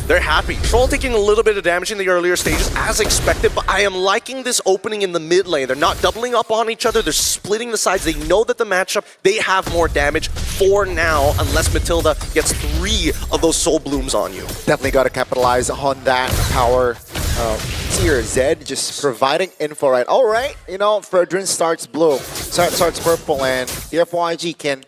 they're happy. Troll taking a little bit of damage in the earlier stages as expected, but I am liking this opening in the mid lane. They're not doubling up on each other. They're splitting the sides. They know that the matchup, they have more damage for now, unless Matilda gets 3 of those soul blooms on you. Definitely got to capitalize on that power. Here, Zed just providing info, right? All right, you know, Fredrin starts blue, starts purple, and DFYG can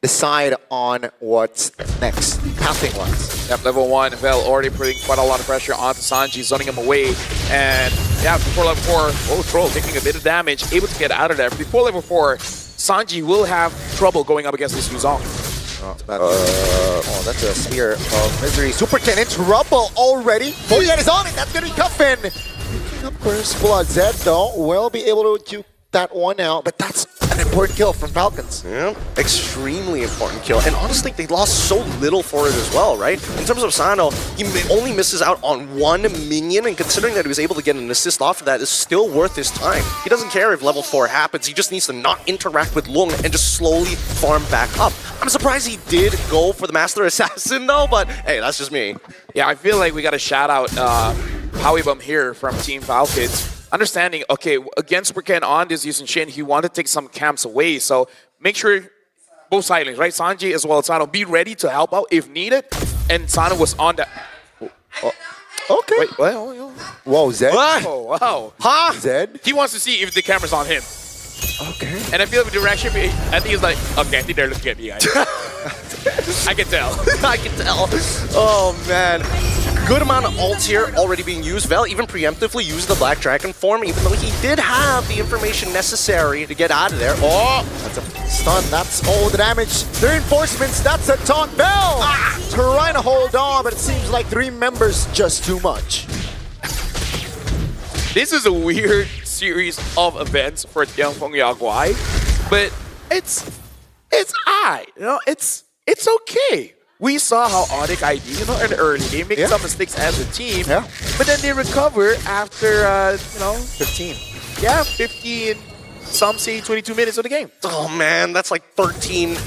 decide on what's next, pathing-wise. Yep, level 1, Vel already putting quite a lot of pressure onto Sanji, zoning him away. And yeah, before level 4, oh, Troll taking a bit of damage, able to get out of there. Before level 4, Sanji will have trouble going up against this Yuzong. Oh, that's a Spear of Misery. Super Ken in trouble already. Boyet is on it. That's going to be Cuffin. Picking up first blood. Zed, though, will be able to juke that one out, but that's an important kill from Falcons. Yeah, extremely important kill. And honestly, they lost so little for it as well, right? In terms of Sano, he only misses out on 1 minion, and considering that he was able to get an assist off of that is still worth his time. He doesn't care if level 4 happens, he just needs to not interact with Lung and just slowly farm back up. I'm surprised he did go for the Master Assassin though, but hey, that's just me. Yeah, I feel like we got to shout out Howie Bum here from Team Falcons. Understanding, okay, against Super Ken on this Yusun Shin, he wanted to take some camps away, so make sure both side lanes, right? Sanji as well as Sano, be ready to help out if needed, and Sano was on that. Oh, okay. Wait, what? Whoa, Zed? Oh, wow. Huh? Zed? He wants to see if the camera's on him. Okay. And I feel like the direction, I think it's like, okay, I think they're looking at me, guys. I can tell. I can tell. Oh, man. Good amount of ults here already being used. Vel even preemptively used the Black Dragon form, even though he did have the information necessary to get out of there. Oh, that's a stun. That's all the damage. 3 reinforcements. That's a taunt. Vel trying to hold on, but it seems like 3 members just too much. This is a weird series of events for Dianfengyaoguai, but it's alright, you know, it's okay. We saw how Onyx ID, you know, in the early game, make some mistakes as a team, but then they recover after, 15. Yeah, 15, some say 22 minutes of the game. Oh man, that's like 13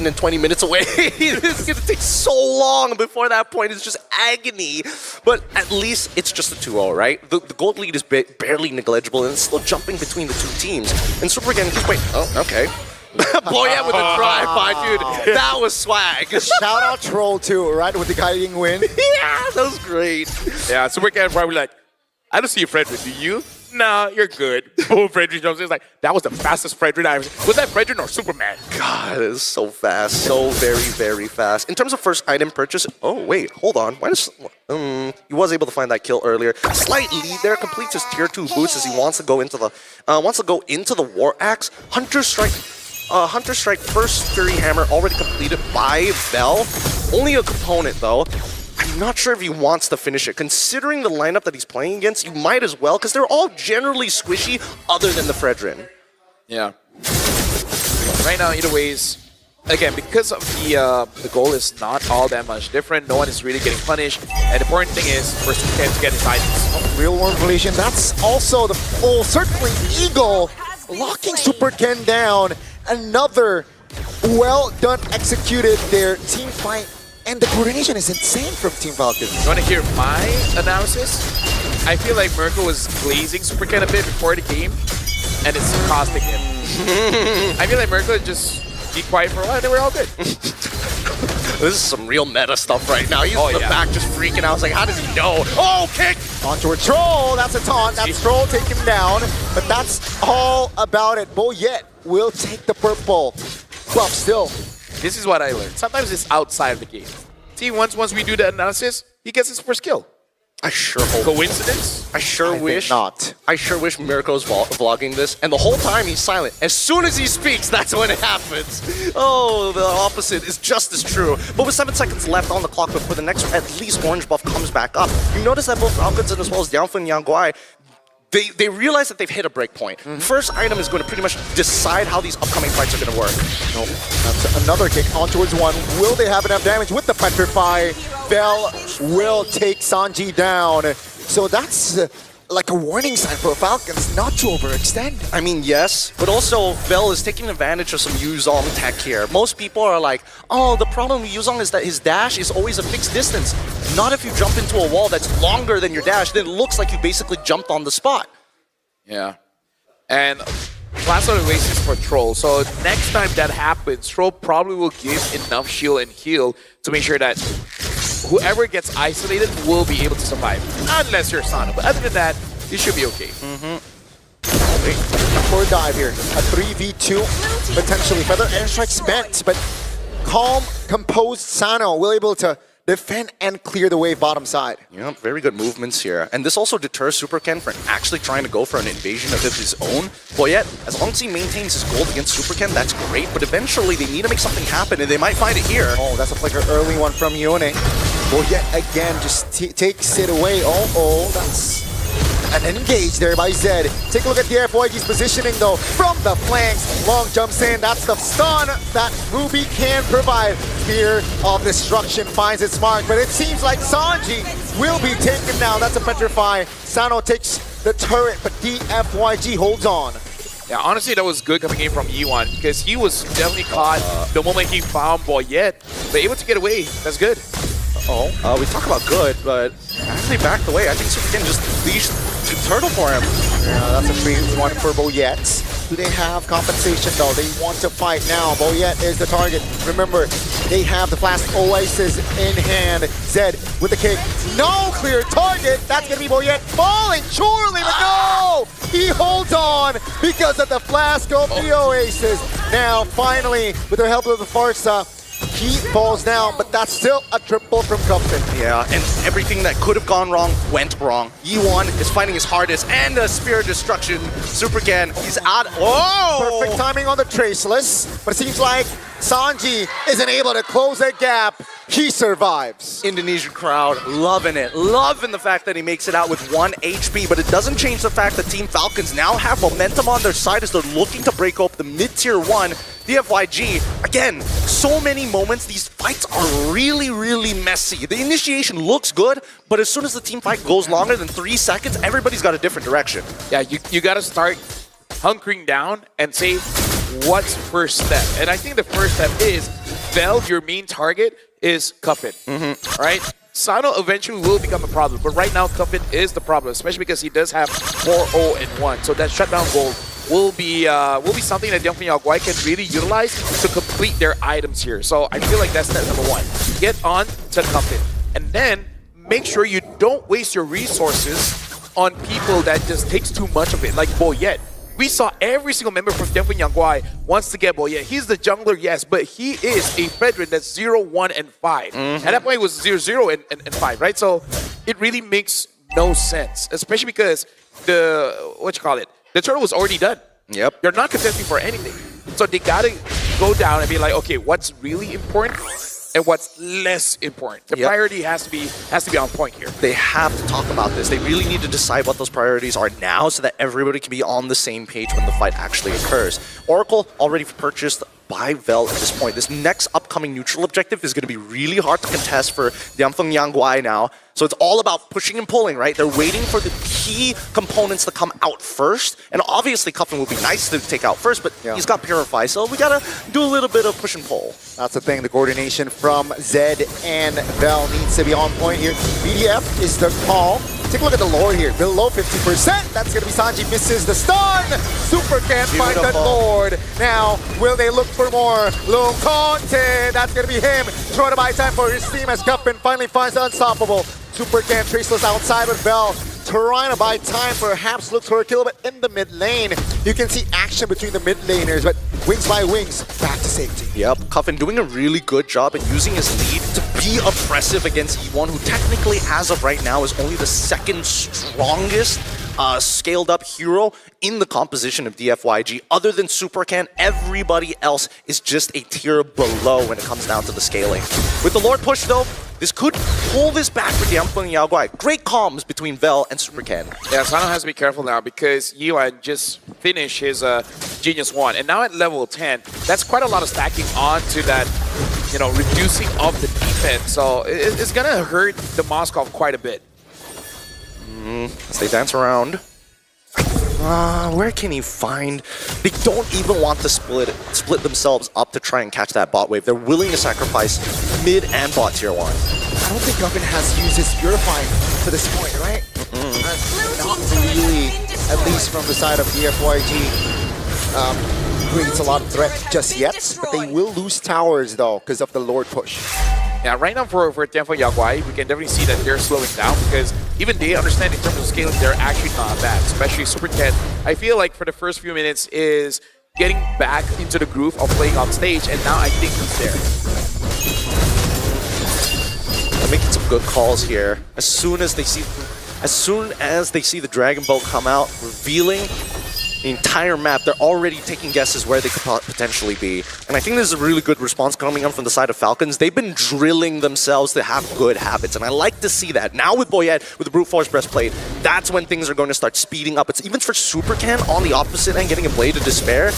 and 20 minutes away. It's gonna take so long before that point. It's just agony. But at least it's just a 2-0, right? The gold lead is barely negligible, and it's still jumping between the 2 teams. And Super again, wait, oh, okay. Boyet with a drive-by, dude. That was swag. Shout out Troll too, right? With the guiding win. Yeah, that was great. Yeah, Super Ken probably like, I don't see a Fredrin, do you? Nah, you're good. Oh, Fredrin jumps in. It's like, that was the fastest Fredrin I ever. Was that Fredrin or Superman? God, it is so fast. So very, very fast. In terms of first item purchase, oh, wait, hold on. Why does, he was able to find that kill earlier. Slight lead there, completes his tier 2 boost as he wants to go into the War Axe. Hunter Strike first Fury Hammer already completed by Vel. Only a component though. I'm not sure if he wants to finish it. Considering the lineup that he's playing against, you might as well, because they're all generally squishy other than the Fredrin. Yeah. Right now, either ways, again, because of the goal is not all that much different, no one is really getting punished, and the important thing is for Super Ken to get his items. Real Worm Collision, that's also the full, certainly Eagle locking Super Ken down. Another well-done executed there. Team fight, and the coordination is insane from Team Falcons. You want to hear my analysis? I feel like Mirko was glazing Super Ken a bit before the game, and it's costing him. I feel like Mirko just be quiet for a while, and they were all good. This is some real meta stuff right now. He's in the back just freaking out. I was like, how does he know? Oh, kick! Onto a Troll. That's a taunt. That's Troll take him down. But that's all about it. Boyet will take the purple. Buff still. This is what I learned. Sometimes it's outside of the game. See, once we do the analysis, he gets his first kill. I sure hope. Coincidence? I sure wish not. I sure wish Mirko's vlogging this, and the whole time he's silent. As soon as he speaks, that's when it happens. Oh, the opposite is just as true. But with 7 seconds left on the clock before the next, at least orange buff comes back up, you notice that both Falcons and as well as Dianfengyaoguai, they realize that they've hit a break point. First item is going to pretty much decide how these upcoming fights are going to work. Nope. That's another kick on towards one. Will they have enough damage with the Petrify? Vel will take Sanji down. So that's like a warning sign for Falcons not to overextend. I mean, yes, but also Vel is taking advantage of some Yuzong tech here. Most people are like, oh, the problem with Yuzong is that his dash is always a fixed distance. Not if you jump into a wall that's longer than your dash, then it looks like you basically jumped on the spot. Yeah. And Blast Out Oasis for Troll. So next time that happens, Troll probably will give enough shield and heal to make sure that whoever gets isolated will be able to survive. Unless you're Sano. But other than that, you should be okay. For a dive here. A 3v2, potentially. Feather Airstrike spent, but calm, composed Sano will able to defend and clear the wave bottom side. Yeah, very good movements here. And this also deters Super Ken from actually trying to go for an invasion of his own. But yet, as long as he maintains his gold against Super Ken, that's great. But eventually, they need to make something happen, and they might find it here. Oh, that's a flicker early one from Yone. Well, yet again, just takes it away. Oh, that's an engage there by Zed. Take a look at the DFYG's positioning though. From the flanks, long jumps in. That's the stun that Ruby can provide. Fear of destruction finds its mark, but it seems like Sanji will be taken down. That's a petrify. Sano takes the turret, but DFYG holds on. Yeah, honestly, that was good coming in from Yiwan because he was definitely caught the moment he found Boyet, but able to get away. That's good. We talk about good, but actually backed away. I think Super Ken just leashed the turtle for him. Yeah, that's a free one for Boyet. Do they have compensation though? They want to fight now. Boyet is the target. Remember, they have the Flash Oasis in hand. Zed with the kick. No clear target. That's going to be Boyet falling surely, but no! He holds on because of the Flask of the Oasis. Now, finally, with the help of the Farsa, he falls down, but that's still a triple from Cuffin. Yeah, and everything that could have gone wrong went wrong. Yiwan is fighting his hardest, and a Spear of Destruction. Super Ken, he's out. Oh! Perfect timing on the Traceless, but it seems like Sanji isn't able to close that gap. He survives. Indonesian crowd loving it. Loving the fact that he makes it out with 1 HP, but it doesn't change the fact that Team Falcons now have momentum on their side as they're looking to break open the mid-tier 1. DFYG, again, so many moments. These fights are really, really messy. The initiation looks good, but as soon as the team fight goes longer than 3 seconds, everybody's got a different direction. Yeah, you got to start hunkering down and say, what's first step? And I think the first step is, Vel, your main target, is Cuffin. Right? Sano eventually will become a problem, but right now Cuffin is the problem, especially because he does have 4-0 and 1. So that shutdown gold will be something that Dianfengyaoguai can really utilize to complete their items here. So I feel like that's step number 1. Get on to Cuffin, and then make sure you don't waste your resources on people that just takes too much of it, like Boyet. We saw every single member from Dianfengyaoguai wants to get Boyet. He's the jungler, yes, but he is a veteran that's 0, 1, and 5. At that point, it was 0, 0, and 5, right? So it really makes no sense, especially because the turtle was already done. Yep. You're not contesting for anything. So they gotta go down and be like, okay, what's really important and what's less important? The priority has to be on point here. They have to talk about this. They really need to decide what those priorities are now so that everybody can be on the same page when the fight actually occurs. Oracle already purchased by Vel at this point. This next upcoming neutral objective is going to be really hard to contest for Dianfengyaoguai now. So it's all about pushing and pulling, right? They're waiting for the key components to come out first. And obviously, Cuffin would be nice to take out first, but he's got Purify, so we got to do a little bit of push and pull. That's the thing. The coordination from Zed and Vel needs to be on point here. BDF is the call. Take a look at the Lord here. Below 50%. That's going to be Sanji. Misses the stun. Super can't find the Lord. Now, will they look for more? Low content. That's going to be him. Trying to buy time for his team as Cuffin finally finds the unstoppable. Super can Traceless outside with Vel. Trying to buy time, perhaps looks for a kill, but in the mid lane, you can see action between the mid laners, but wings by wings, back to safety. Yep, Cuffin doing a really good job at using his lead to be oppressive against E1, who technically, as of right now, is only the second strongest scaled up hero in the composition of DFYG. Other than Super Can, everybody else is just a tier below when it comes down to the scaling. With the Lord push, though, this could pull this back for Dianfengyaoguai. Great comms between Vel and Super Ken. Yeah, Sano has to be careful now because Yuan just finished his Genius 1. And now at level 10, that's quite a lot of stacking onto that, reducing of the defense. So it's going to hurt the Moskov quite a bit. As they dance around. Where can he find? They don't even want to split themselves up to try and catch that bot wave. They're willing to sacrifice mid and bot tier 1. I don't think Guffin has used his Purifying to this point, right? Not really, at least from the side of DFYG. Creates a lot of threat just yet, but they will lose towers though because of the Lord push. Yeah, right now for Dianfengyaoguai, we can definitely see that they're slowing down because even they understand in terms of scaling, they're actually not bad, especially Super Ken. I feel like for the first few minutes is getting back into the groove of playing on stage, and now I think he's there. They're making some good calls here. As soon as they see the Dragon Bolt come out, revealing the entire map, they're already taking guesses where they could potentially be. And I think there's a really good response coming on from the side of Falcons. They've been drilling themselves to have good habits, and I like to see that. Now with Boyette, with the Brute Force Breastplate, that's when things are going to start speeding up. It's even for Super Ken on the opposite end, getting a Blade of Despair.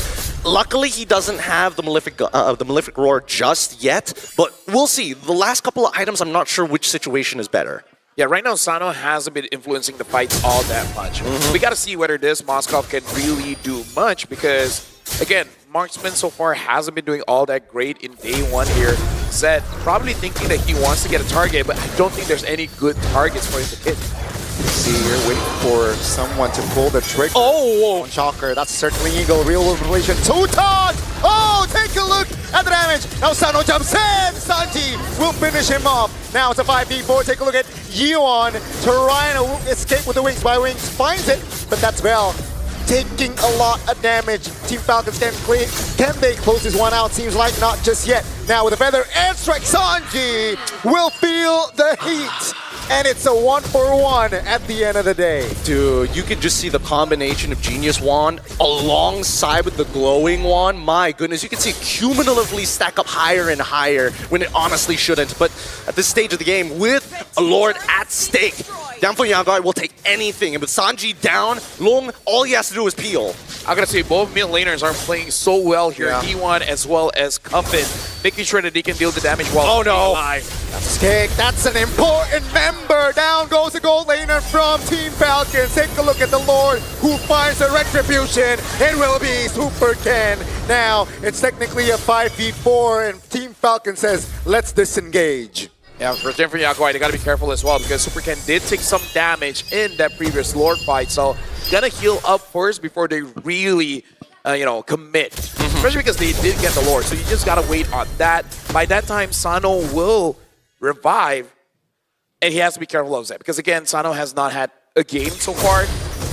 Luckily, he doesn't have the Malefic Roar just yet, but we'll see. The last couple of items, I'm not sure which situation is better. Yeah, right now Sano hasn't been influencing the fights all that much. We got to see whether this Moskov can really do much because, again, Marksman so far hasn't been doing all that great in day 1 here. Zed probably thinking that he wants to get a target, but I don't think there's any good targets for him to hit. See, you're waiting for someone to pull the trigger. Oh! On Shocker, that's certainly Eagle. Real world relation. Two-Taunt! Oh, take a look at the damage. Now Sano jumps in. Sanji will finish him off. Now it's a 5v4. Take a look at Yeon trying to escape with the wings by wings. Finds it, but that's Bell taking a lot of damage. Team Falcons can they close this one out? Seems like not just yet. Now with a feather airstrike, Sanji will feel the heat. And it's a 1-for-1 at the end of the day. Dude, you could just see the combination of Genius Wand alongside with the Glowing Wand. My goodness, you can see it cumulatively stack up higher and higher when it honestly shouldn't. But at this stage of the game, with a Lord at stake, Dianfengyaoguai will take anything. And with Sanji down, Long, all he has to do is peel. I gotta say, both mid laners are playing so well here. Yeah. E1 as well as Cuffin, making sure that they can deal the damage while being alive. That's kick. That's an important member. Down goes the gold laner from Team Falcons. Take a look at the Lord who finds the retribution. It will be Super Ken. Now, it's technically a 5v4, and Team Falcon says, let's disengage. Yeah, for Dianfengyaoguai, they gotta be careful as well because Super Ken did take some damage in that previous Lord fight, so gonna heal up first before they really, commit. Especially because they did get the Lord, so you just gotta wait on that. By that time, Sano will revive, and he has to be careful of that because again, Sano has not had a game so far.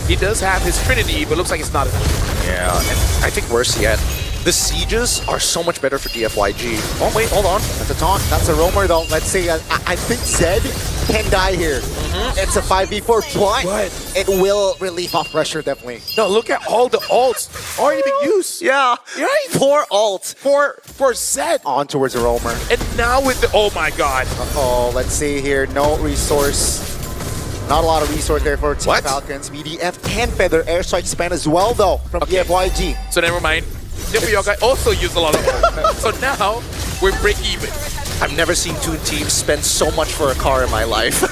He does have his Trinity, but looks like it's not enough. Yeah, and I think worse yet, the sieges are so much better for DFYG. Oh wait, hold on. That's a taunt. That's a roamer though. Let's see. I think Zed can die here. It's a 5v4, but it will relieve off pressure definitely. No, look at all the ults already being used. Yeah, Right? 4 ult. For Zed. On towards a roamer. And now with the, oh my god. Oh, let's see here. No resource. Not a lot of resource there for Team Falcons. BDF can feather airstrike span as well though from DFYG. So never mind. Dianfengyaoguai also used a lot of ult. So now we're break even. I've never seen 2 teams spend so much for a car in my life.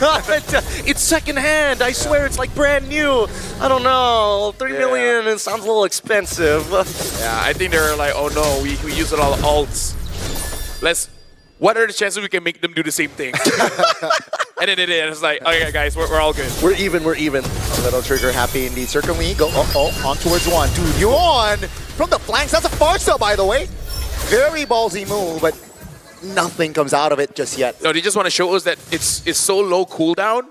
It's secondhand. I swear it's like brand new. I don't know. 3 million, it sounds a little expensive. Yeah, I think they're like, oh no, we use a lot of ults. What are the chances we can make them do the same thing? And then it's like, okay guys, we're all good. We're even. A little trigger happy indeed. Circling Eagle. On towards one. Dude, Yuan from the flanks. That's a far sell, by the way. Very ballsy move, but nothing comes out of it just yet. No, they just want to show us that it's so low cooldown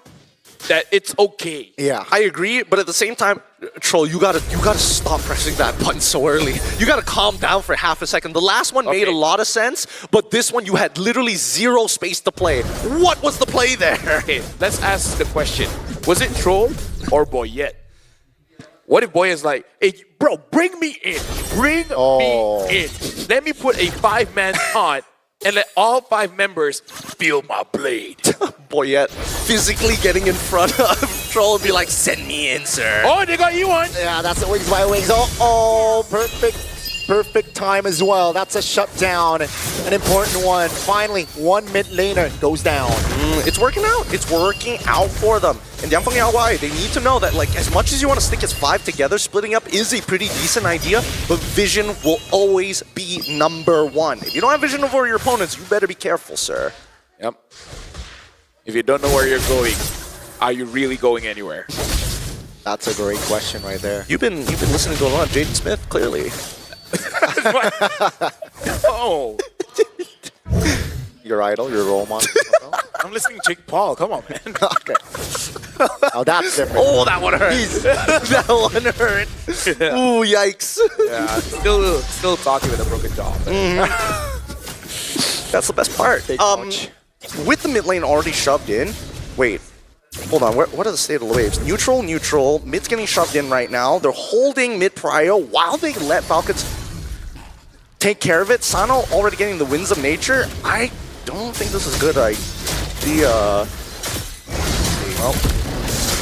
that it's okay. Yeah. I agree, but at the same time, Troll, you gotta stop pressing that button so early. You gotta calm down for half a second. The last one made a lot of sense, but this one you had literally 0 space to play. What was the play there? Okay, let's ask the question. Was it Troll or Boyette? What if Boyette's like, hey, bro, bring me in. Bring me in. Let me put a 5-man taunt and let all 5 members feel my blade. Boyette physically getting in front of Troll and be like, send me in, sir. Oh, they got you one. Yeah, that's the wings by wings. Oh, perfect perfect time as well. That's a shutdown, an important one. Finally, one mid laner goes down. It's working out. It's working out for them. And Dianfengyaoguai, they need to know that, like, as much as you want to stick as 5 together, splitting up is a pretty decent idea, but vision will always be number 1. If you don't have vision over your opponents, you better be careful, sir. Yep. If you don't know where you're going, are you really going anywhere? That's a great question right there. You've been listening to a lot of Jaden Smith, clearly. Oh, Your idol, your role model. I'm listening to Jake Paul. Come on, man. Okay. Oh, that's different. Oh, that one hurt. That one hurt. Yeah. Ooh, yikes. Yeah, still talking with a broken jaw. That's the best part. Ouch. With the mid lane already shoved in, wait, hold on, what are the state of the waves? Neutral, mid's getting shoved in right now. They're holding mid prio while they let Falcons take care of it. Sano already getting the winds of nature. I don't think this is a good idea. Well,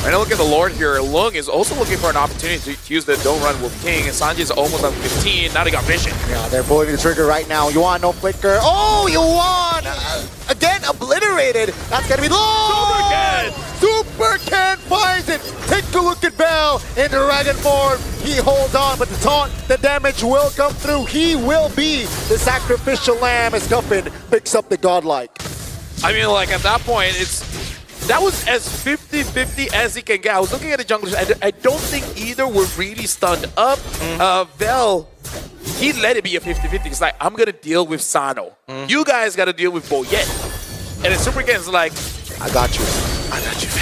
Right now, look at the Lord here. Lung is also looking for an opportunity to use the don't run with King, and Sanji's almost on 15. Now they got vision. Yeah, they're pulling the trigger right now. Yuan, no flicker. Oh, Yuan! Again, obliterated. That's gonna be the Super Ken finds it. Take a look at Bell in dragon form. He holds on, but the taunt, the damage will come through. He will be the sacrificial lamb as Guffin picks up the godlike. I mean, like, at that point, that was as 50-50 as he can get. I was looking at the junglers. I don't think either were really stunned up. Vel, he let it be a 50-50. He's like, I'm going to deal with Sano. You guys got to deal with Boyet. And then Super Ken's like, I got you.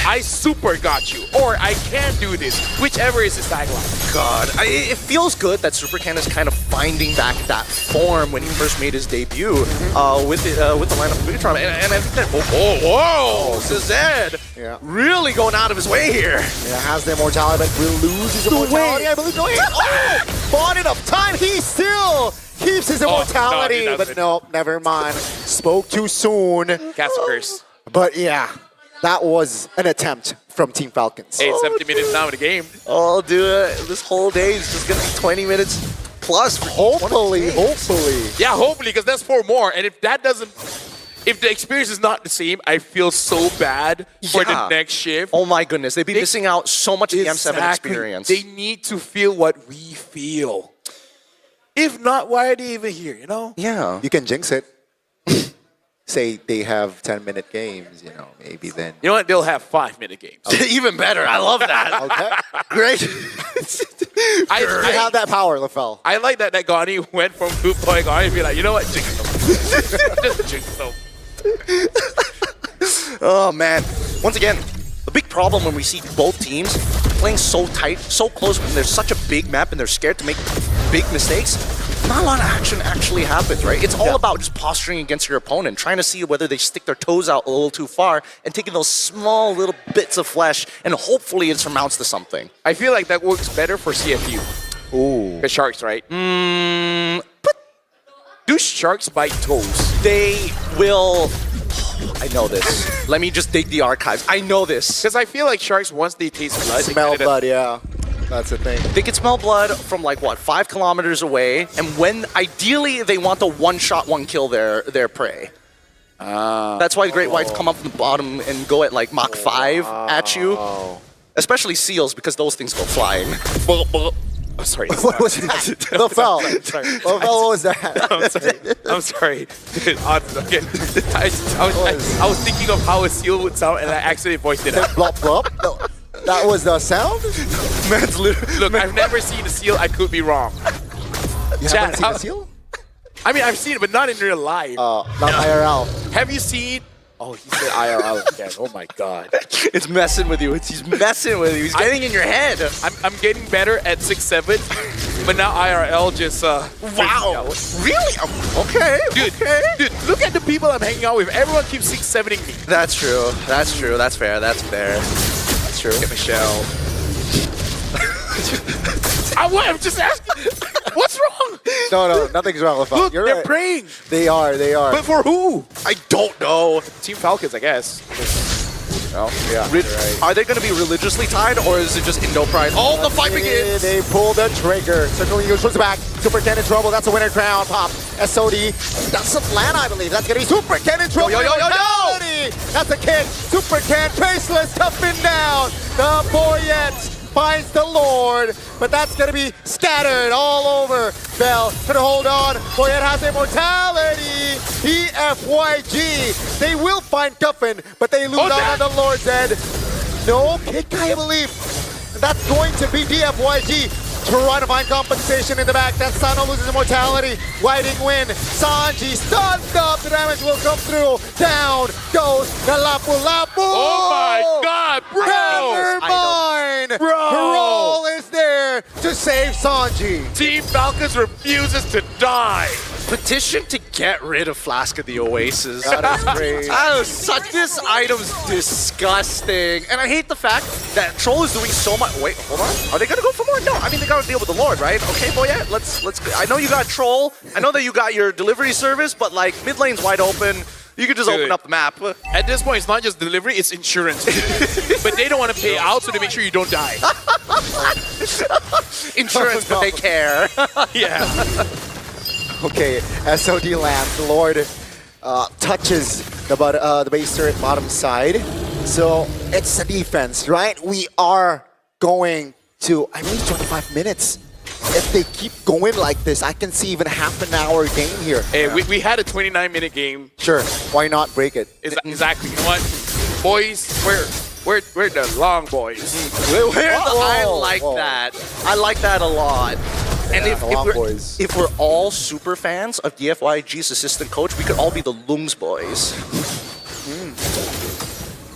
I super got you. Or I can do this. Whichever is his tagline. God, it feels good that Super Ken is kind of finding back that form when he first made his debut with the lineup of Bigotron. And I think that, whoa, Zed really going out of his way here. Yeah, has the immortality, but will lose his immortality. I believe. Bought enough time. He still keeps his immortality. No, but no, never mind. Spoke too soon. Cast a curse. But yeah, that was an attempt from Team Falcons. Hey, 70 minutes now in the game. Oh, dude, this whole day is just going to be 20 minutes plus. Hopefully. Yeah, hopefully, because that's 4 more. And if that doesn't, if the experience is not the same, I feel so bad for the next shift. Oh my goodness, they'd be missing out so much of the M7 experience. They need to feel what we feel. If not, why are they even here, you know? Yeah. You can jinx it. Say they have 10-minute games, you know, maybe then. You know what? They'll have 5-minute games. Even better. I love that. Okay. Great. I have that power, LaFell. I like that Gani went from Boot Boy Gani and be like, you know what? Jinx them. Just jinx them. Oh, man. Once again, the big problem when we see both teams playing so tight, so close, when there's such a big map and they're scared to make big mistakes, not a lot of action actually happens, right? It's all about just posturing against your opponent, trying to see whether they stick their toes out a little too far and taking those small little bits of flesh, and hopefully it surmounts to something. I feel like that works better for CFU. Ooh. The Sharks, right? But do Sharks bite toes? They will... I know this. Let me just dig the archives. I know this. Because I feel like Sharks, once they taste blood, Smell blood, yeah. That's the thing. They can smell blood from like, what, 5 kilometers away, and when ideally they want to one-shot, one-kill their prey. That's why the Great Whites come up from the bottom and go at like Mach 5 at you. Especially seals, because those things go flying. Oh, sorry. What was that? LaFell. LaFell, what was that? I'm sorry. Dude, okay. I was thinking of how a seal would sound, and I accidentally voiced it out. Blop, blop. No, that was the sound? Man's literally... Look, I've never seen a seal. I could be wrong. You haven't seen a seal? I mean, I've seen it, but not in real life. Not IRL. Have you seen... Oh, he said IRL again. Oh, my God. It's messing with you. He's messing with you. He's getting in your head. I'm getting better at 6'7", but now IRL just... Wow. Really? Okay. Dude, look at the people I'm hanging out with. Everyone keeps 6'7"ing me. That's true. That's true. That's fair. That's fair. That's true. Get Michelle. I'm just asking. What's wrong? No, nothing's wrong with Look, You're they're right. praying. They are. But for who? I don't know. Team Falcons, I guess. Oh, yeah. Right. Are they going to be religiously tied, or is it just Indo pride? Oh, the fight begins! They pull the trigger. Circling Eagle shoots back. Super Cannon trouble. That's a winner crown. Pop. SOD. That's a land, I believe. That's going to be Super Cannon trouble. Yo. That's a kick. Super Cannon. Traceless toughen down. The Boyette finds the Lord, but that's going to be scattered all over. Bell can hold on. Boyette has immortality. DFYG. They will find Guffin, but they lose out on the Lord's Head. No kick, I believe. That's going to be DFYG. Trying to find compensation in the back. That Sano loses immortality. Whiting win. Sanji stunned up. The damage will come through. Down goes the Lapu Lapu. Oh my God, bro! Never mind. Bro. Roll is there to save Sanji. Team Falcons refuses to die. Petition to get rid of Flask of the Oasis. That is great. This item's disgusting. And I hate the fact that Troll is doing so much. Wait, hold on. Are they gonna go for more? No, I mean they gotta deal with the Lord, right? Okay, Boyette, let's I know you got Troll. I know that you got your delivery service, but like mid lane's wide open. You could just open up the map. At this point, it's not just delivery, it's insurance. But they don't want to pay out, so they make sure you don't die. Insurance, but they care. Yeah. Okay, SOD lands. The Lord touches the base turret bottom side. So it's a defense, right? We are going to, I believe, 25 minutes. If they keep going like this, I can see even half an hour game here. Hey, we had a 29-minute game. Sure, why not break it? Exactly. You know what? Boys, we're the long boys. I like that. I like that a lot. And if we're all super fans of DFYG's assistant coach, we could all be the Looms boys.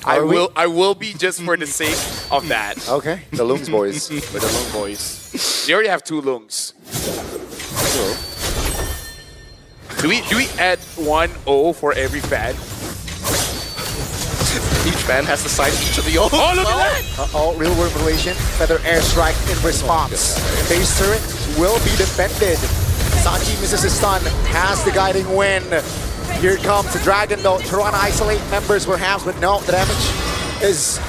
I will be just for the sake of that. Okay, the Looms boys. We're the Loong boys. They already have 2 Loongs. Do we add 1-0 for every fan? Each fan has to sign each of the O's. Oh, look at that! Uh-oh, real world relation. Feather airstrike in response. Base turret will be defended. Sanji misses his stun, has the guiding win. Here comes the Dragon though. Trying to isolate members perhaps, but no, the damage is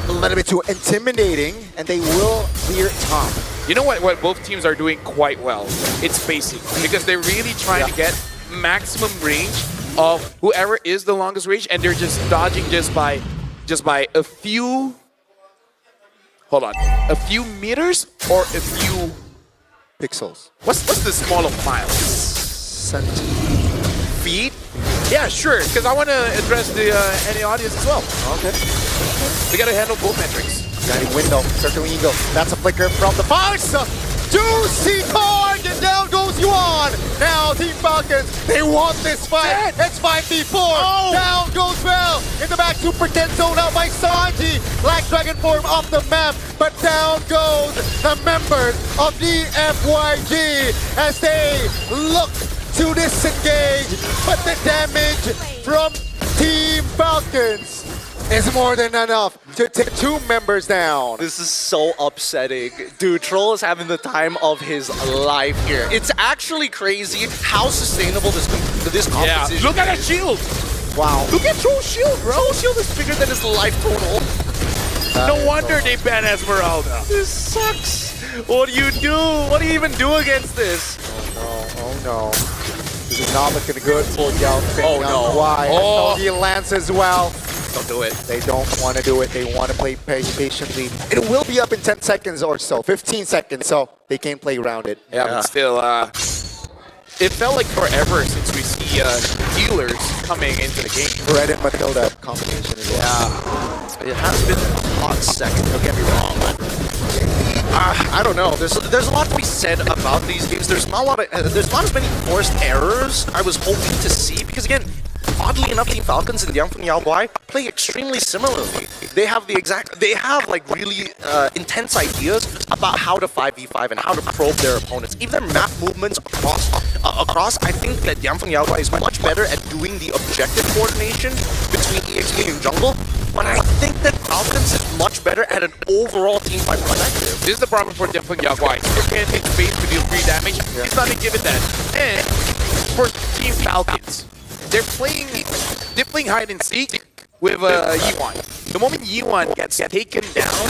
a little bit too intimidating, and they will clear top. You know what both teams are doing quite well? It's spacing. Because they're really trying to get maximum range of whoever is the longest range, and they're just dodging just by a few, hold on, a few meters or a few Pixels. What's the small of miles? Feet? Yeah, sure. Because I want to address the any audience as well. Okay. We got to handle both metrics. Guiding window, circling eagle. That's a flicker from the Fox. Juicy target, down goes Yuan. Now Team Falcons, they want this fight. It's 5v4. Oh. Down goes Bell. In the back, super tense zone out by Sanji. Black Dragon form off the map, but down goes the members of DFYG as they look to disengage. But the damage from Team Falcons is more than enough to take 2 members down. This is so upsetting. Dude, Troll is having the time of his life here. It's actually crazy how sustainable this competition is. Look at that shield. Wow. Look at Troll's shield, bro. Troll's shield is bigger than his life total. No wonder they ban Esmeralda. This sucks. What do you do? What do you even do against this? Oh no. This is not looking good for Dianfengyaoguai. Oh no. Why? Oh. He lands as well. Don't do it. They don't want to do it. They want to play patiently. It will be up in 10 seconds or so, 15 seconds, so they can play around it. Yeah, but still, it felt like forever since we see healers coming into the game. Red and Matilda combination as well. Yeah. It has been a hot second, don't get me wrong, but I don't know. There's a lot to be said about these games. There's not as many forced errors I was hoping to see, because again, oddly enough, Team Falcons and Dianfengyaoguai play extremely similarly. They have like really intense ideas about how to 5v5 and how to probe their opponents. Even their map movements across, I think that Dianfengyaoguai is much better at doing the objective coordination between EXP and jungle. But I think that Falcons is much better at an overall team fight perspective. This is the problem for Dianfengyaoguai. He can't take space to deal free damage. He's not going to give it that. And for Team Falcons, they're playing hide and seek, with Yiwan. The moment Yiwan gets taken down,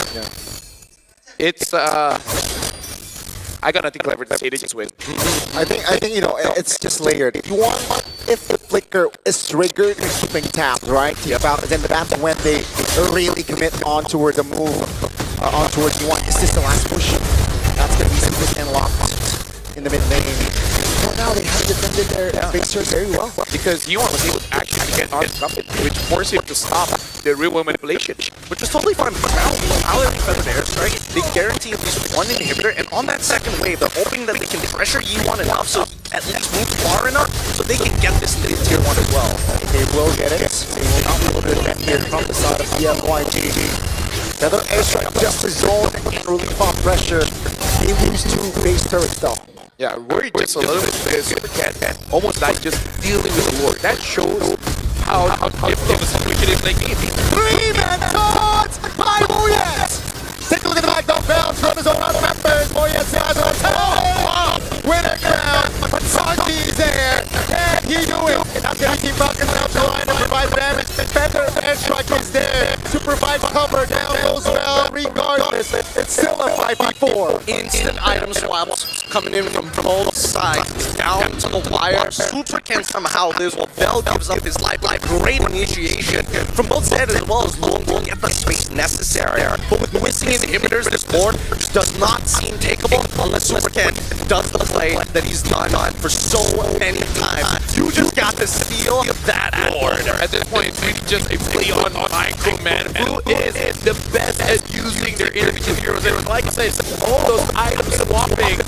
it's I got nothing clever to say. They just win. I think you know it's just layered. If you want, if the flicker is triggered, they're keeping tabs, right? Then that's when they really commit on toward the move, on towards you want. Is this the last push? That's gonna be super and locked in the mid lane. For now, they have defended their fixtures very well. Because Yiwan was able to actually get on something, which forced him to stop the real manipulation. Which is totally fine, because now with Feathered Airstrike, they guarantee at least one inhibitor, and on that second wave, they're hoping that they can pressure Yiwan enough so at least move far enough so they can get this into tier 1 as well. They will get it. They will not be able to defend here from the side of DFYG. Feathered Airstrike just resolved and relief off pressure. They lose 2 base turrets though. Yeah, worried just a little bit because Supercat almost died just dealing with the Lord. That shows how difficult the situation is like game. 3-man taunts by Moyes! Take a look at the back, don't bounce from his own members. Moyes has a toe! Winner ground, but Santi's there, and he knew it. And that's gonna keep Falcons out the line and provide damage. Feathered Airstrike is there to provide cover. Down goes well, regardless. It's still a 5v4. Instant item swaps coming in from both sides, down to the wire. Super can somehow lives while Bell gives up his life. Great initiation from both sides as well as Lung will get the space necessary. But with missing inhibitors, this board just does not seem takeable unless Supercan does the play that he's done for so many times. You just got to steal that board. At this point, it's really just a play on Micro, man. Who is the best at using their individual heroes? And like I said, all those items swapping.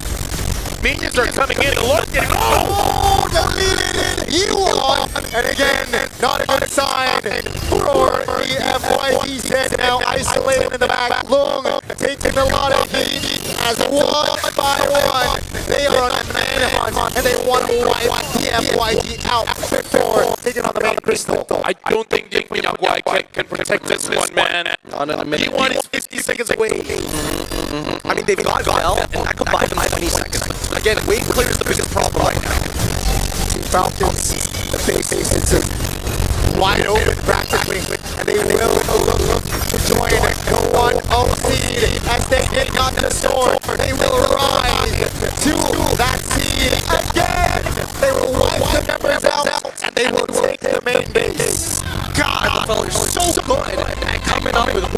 Minions are coming in. Look at it. Oh, deleted it. Yiwan. And again, not a good sign for the FYG set. Now isolated in the back. Lung taking a lot of heat as one by one. They are on a manhunt and they want to wipe the FYG out before taking on the main crystal. I don't think Dianfengyaoguai can protect this one, man. Not in a minute. He is 50 seconds away. I mean, they've got Bell, and that could buy them 20 seconds. Again, wave clear is the biggest problem right now. Falcons, the base is wide open practically, and they will look to join the 1-0 seed as they dig on the sword. They will rise to that seed again. They will wipe the members out, and they will take the main base. God, the fellas are so good at coming up with